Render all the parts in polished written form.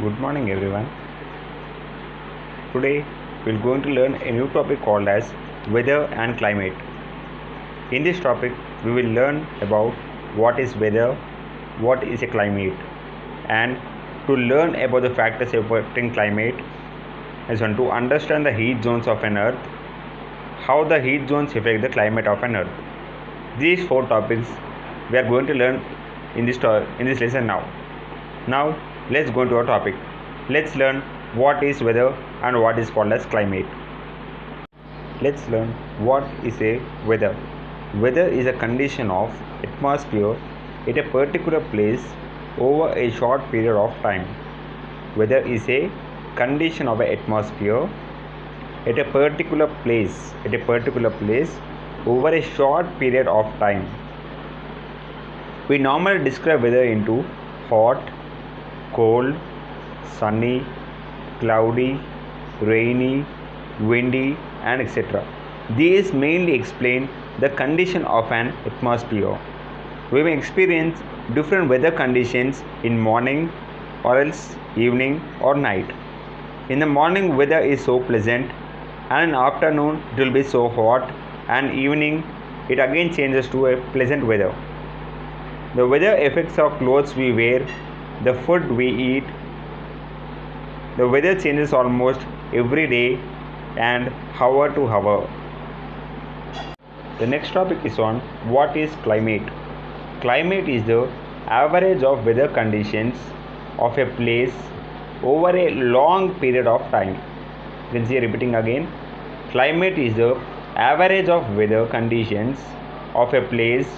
Good morning everyone. Today we're going to learn a new topic called as weather and climate. In this topic we will learn about what is weather, what is a climate, and to learn about the factors affecting climate as one to understand the heat zones of an earth, how the heat zones affect the climate of an earth. These four topics we are going to learn in this lesson now. Now let's go into our topic. Let's learn what is weather and what is called as climate. Let's learn what is a weather. Weather is a condition of atmosphere at a particular place over a short period of time. Weather is a condition of an atmosphere at a particular place over a short period of time. We normally describe weather into hot, cold, sunny, cloudy, rainy, windy, and etc. These mainly explain the condition of an atmosphere. We may experience different weather conditions in morning or else evening or night. In the morning weather is so pleasant, and in afternoon it will be so hot, and evening it again changes to a pleasant weather. The weather affects our clothes we wear, the food we eat. The weather changes almost every day and hour to hour. The next topic is on what is climate. Climate is the average of weather conditions of a place over a long period of time. You can see repeating again. Climate is the average of weather conditions of a place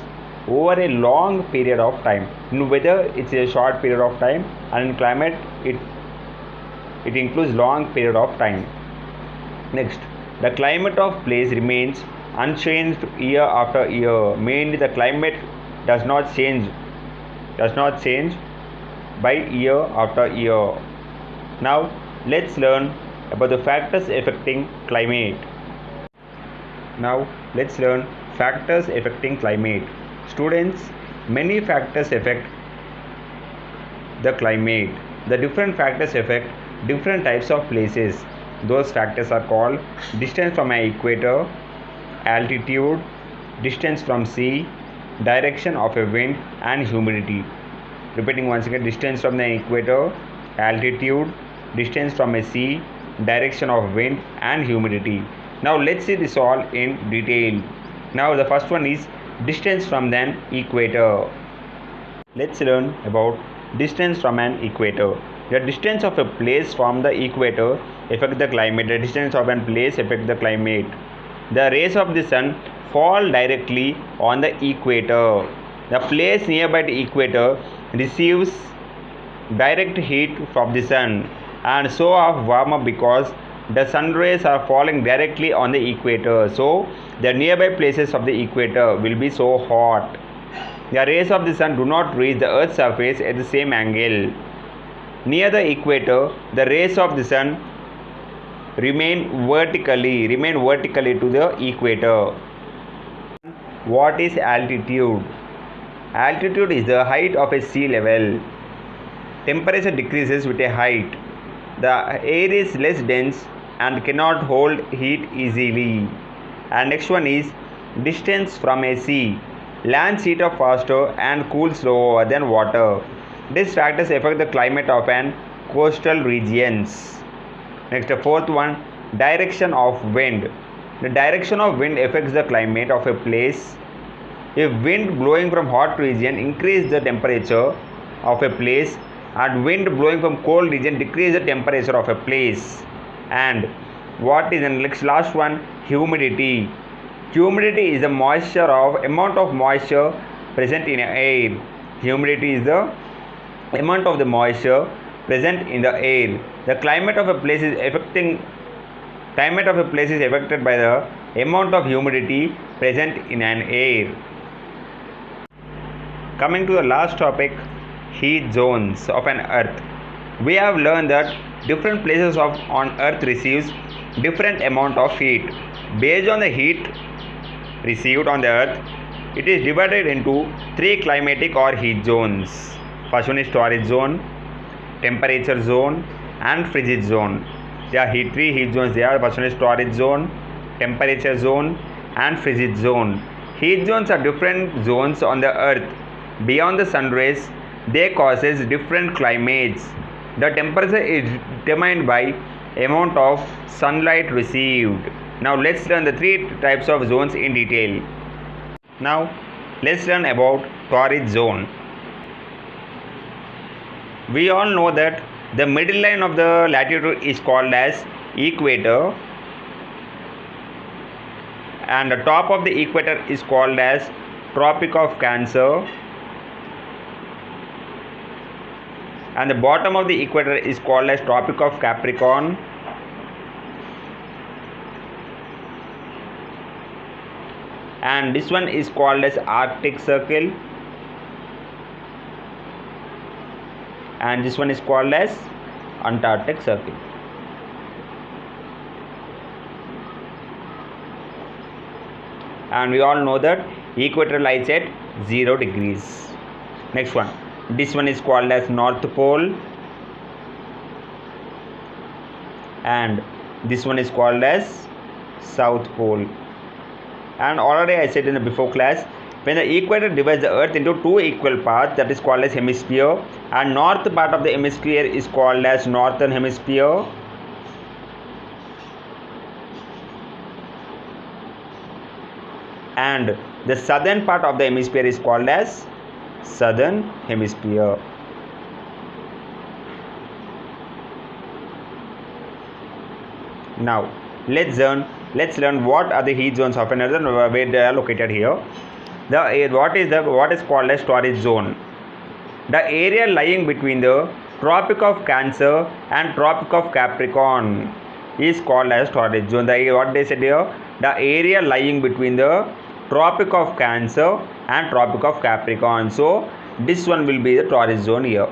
over a long period of time. In weather it's a short period of time, and in climate it includes long period of time. Next, the climate of place remains unchanged year after year. Mainly the climate does not change by year after year. Now let's learn about the factors affecting climate. Now let's learn factors affecting climate. Students, many factors affect the climate. The different factors affect different types of places. Those factors are called distance from an equator, altitude, distance from sea, direction of a wind, and humidity. Repeating once again: distance from the equator, altitude, distance from a sea, direction of wind, and humidity. Now let's see this all in detail. Now the first one is distance from an equator. Let's learn about distance from an equator. The distance of a place from the equator affects the climate. The distance of a place affects the climate. The rays of the sun fall directly on the equator. The place nearby the equator receives direct heat from the sun and so are warmer because the sun rays are falling directly on the equator. So the nearby places of the equator will be so hot. The rays of the sun do not reach the earth's surface at the same angle. Near the equator, the rays of the sun remain vertically to the equator. What is altitude? Altitude is the height of a sea level. Temperature decreases with a height. The air is less dense and cannot hold heat easily. And next one is distance from a sea. Land heats up faster and cools slower than water. These factors affect the climate of an coastal regions. Next, the fourth one, direction of wind. The direction of wind affects the climate of a place. If wind blowing from hot region increase the temperature of a place, and wind blowing from cold region decrease the temperature of a place. And what is the next last one? Humidity. Humidity is the amount of moisture present in air. Humidity is the amount of the moisture present in the air. The climate of a place is affected by the amount of humidity present in an air. Coming to the last topic, heat zones of an earth. We have learned that different places on earth receives different amount of heat. Based on the heat received on the earth, it is divided into three climatic or heat zones. First one is torrid zone, temperature zone and frigid zone. There are three heat zones there. First one is torrid zone, temperature zone and frigid zone. Heat zones are different zones on the earth. Beyond the sun rays, they causes different climates. The temperature is determined by amount of sunlight received. Now let's learn the three types of zones in detail. Now let's learn about torrid zone. We all know that the middle line of the latitude is called as equator, and the top of the equator is called as Tropic of Cancer, and the bottom of the equator is called as Tropic of Capricorn, and this one is called as Arctic Circle, and this one is called as Antarctic Circle. And we all know that equator lies at 0 degrees. Next one, this one is called as North Pole, and this one is called as South Pole. And already I said in the before class, when the equator divides the earth into two equal parts, that is called as hemisphere, and north part of the hemisphere is called as northern hemisphere, and the southern part of the hemisphere is called as southern hemisphere. Now let's learn what are the heat zones of another, where they are located here. What is called as torrid zone? The area lying between the Tropic of Cancer and Tropic of Capricorn is called as torrid zone. What they said here, the area lying between the Tropic of Cancer and Tropic of Capricorn. So this one will be the torrid zone here.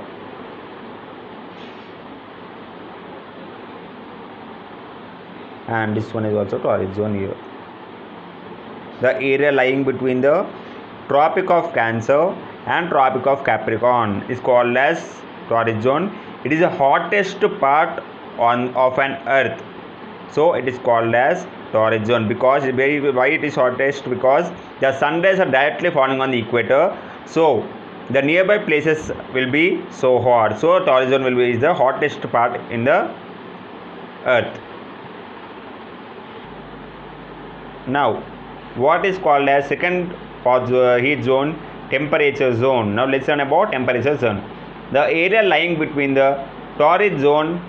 And this one is also torrid zone here. The area lying between the Tropic of Cancer and Tropic of Capricorn is called as torrid zone. It is the hottest part of an earth, so it is called as torrid zone. Because why it is hottest? Because the sun rays are directly falling on the equator, so the nearby places will be so hot. So torrid zone will be the hottest part in the earth. Now what is called as second heat zone? Temperature zone. Now let's learn about temperature zone. The area lying between the torrid zone,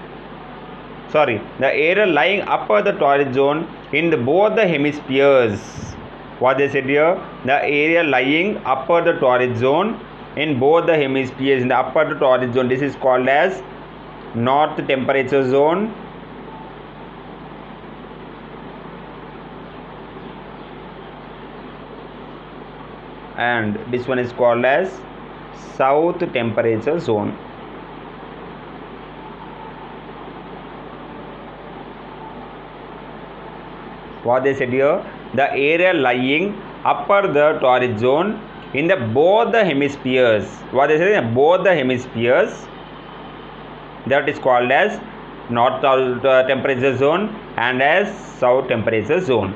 the area lying upper the torrid zone in both the hemispheres. What they said here, the area lying upper the torrid zone in both the hemispheres, in the upper the torrid zone, this is called as north temperature zone, and this one is called as south temperature zone. What they said here, the area lying upper the torrid zone in both the hemispheres. What they said, both the hemispheres, that is called as north temperature zone and as south temperature zone.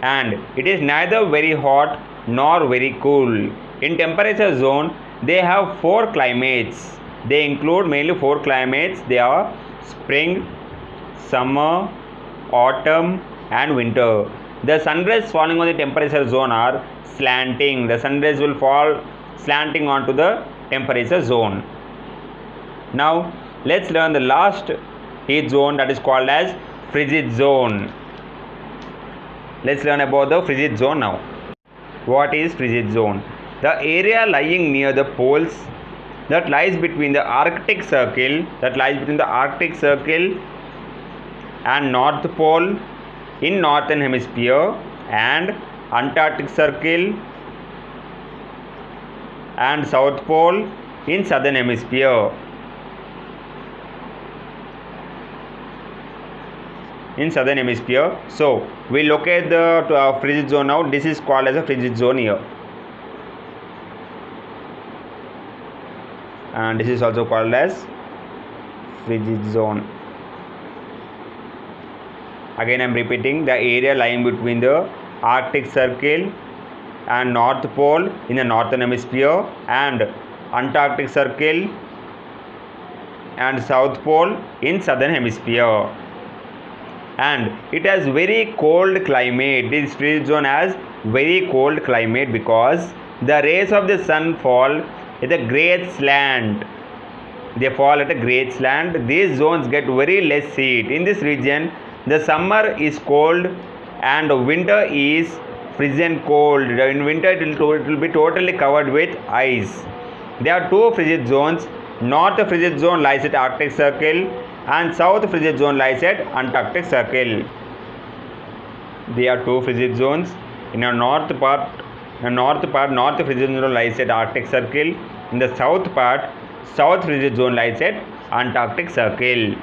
And it is neither very hot nor very cool. In temperature zone, they have 4 climates. They include mainly 4 climates. They are spring, summer, autumn and winter. The sun rays falling on the temperature zone are slanting. The sun rays will fall slanting onto the temperature zone. Now let's learn the last heat zone, that is called as frigid zone. Let's learn about the frigid zone now. What is frigid zone? The area lying near the poles, that lies between the Arctic Circle, and North Pole in northern hemisphere, and Antarctic Circle and South Pole in southern hemisphere. So we locate the frigid zone now. This is called as a frigid zone here, and this is also called as frigid zone. Again I am repeating, the area lying between the Arctic Circle and North Pole in the northern hemisphere and Antarctic Circle and South Pole in southern hemisphere. And it has very cold climate. This frigid zone has very cold climate because the rays of the sun fall at a great slant. They fall at a great slant. These zones get very less heat. In this region, the summer is cold and winter is frigid cold. In winter, it will be totally covered with ice. There are two frigid zones. North frigid zone lies at Arctic Circle and south frigid zone lies at Antarctic Circle. There are two frigid zones. In the north north frigid zone lies at Arctic Circle. In the south part, south frigid zone lies at Antarctic Circle.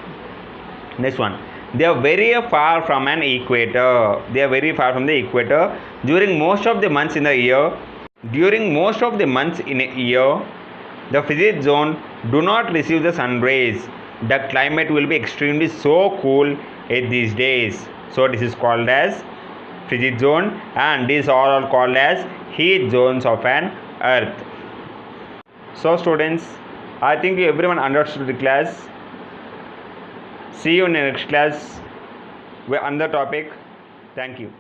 Next one. They are very far from an equator. They are very far from the equator. During most of the months in a year, the frigid zone do not receive the sun rays. The climate will be extremely so cool at these days. So this is called as frigid zone, and these are all called as heat zones of an earth. So students, I think everyone understood the class. See you in the next class with another topic. Thank you.